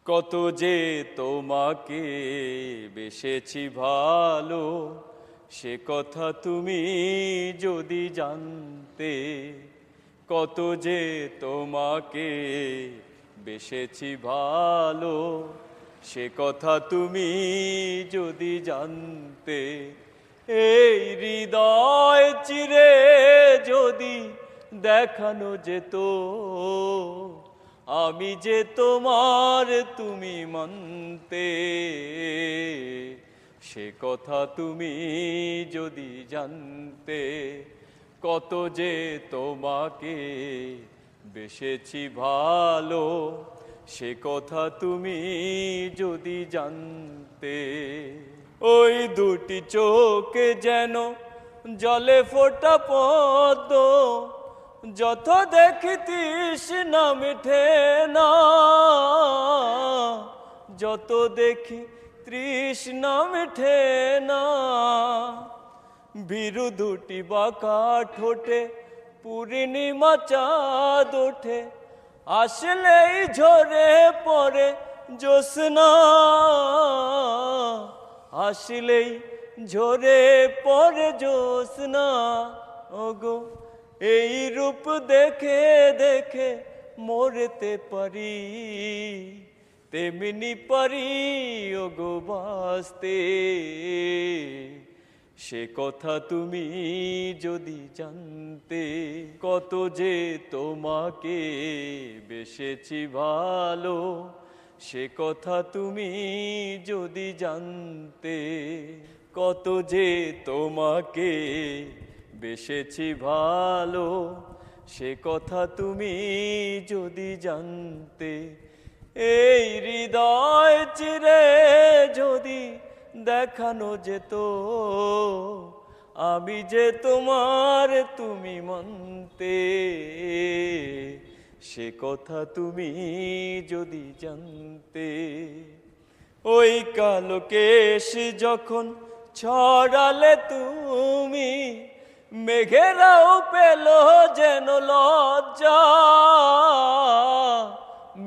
কত যে তোমাকে বেসেছি ভালো, সে কথা তুমি যদি জানতে। কত যে তোমাকে বেসেছি ভালো, সে কথা তুমি যদি জানতে। এই হৃদয় চিরে যদি দেখানো যেত, আমি যে তোমার তুমি মানতে। সে কথা তুমি যদি জানতে। কত যে তোমাকে বেসেছি ভালো, সে কথা তুমি যদি জানতে। ওই দুটি চোখে যেন জলে ফোটা পদ্ম, যত দেখি তৃষ্ণা মিঠে না, যত দেখি তৃষ্ণা মিঠে না। ভীরু দুটি বাঁকা ঠোঁটে পূর্ণিমা চাঁদ ওঠে, আসলেই ঝরে পড়ে জ্যোৎস্না, আসলেই ঝরে পড়ে জ্যোৎস্না। ওগো এই রূপ দেখে দেখে মরতে পারি, তেমনি পারি ওগো বাঁচতে। সে কথা তুমি যদি জানতে। কত যে তোমাকে বেসেছি ভালো, সে কথা তুমি যদি জানতে। কত যে তোমাকে বেসেছি ভালো, সে কথা তুমি যদি জানতে। এই হৃদয় চিরে যদি দেখানো যেত, আমি যে তোমার তুমি মানতে। সে কথা তুমি যদি জানতে। ওই কালো কেশ যখন ছড়ালে তুমি, মেঘেরাও পেল যেন লজ্জা,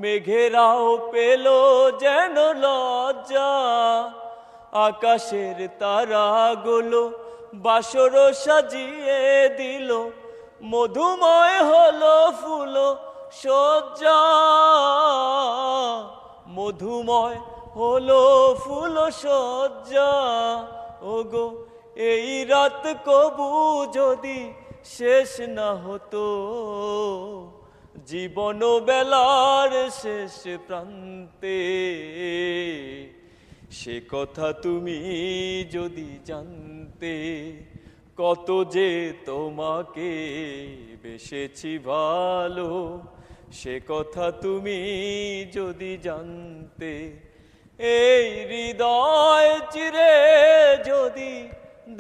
মেঘেরাও পেল যেন লজ্জা। আকাশের তারাগুলো বাসর সাজিয়ে দিল, মধুময় হলো ফুল সজ্জা, মধুময় হলো ফুল সজ্জা। ওগো এই রাত কবু যদি শেষ না হতো, জীবন বেলার শেষ প্রান্তে। সে কথা তুমি যদি জানতে। কত যে তোমাকে বেসেছি ভালো, সে কথা তুমি যদি জানতে। এই হৃদয় চিরে যদি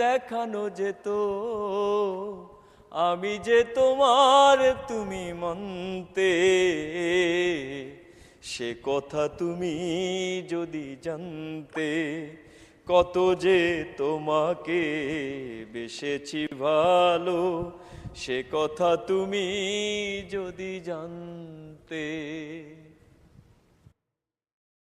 দেখানো যেত, আমি যে তোমার তুমি মানতে। সে কথা তুমি যদি জানতে। কত যে তোমাকে বেসেছি ভালো, সে কথা তুমি যদি জানতে।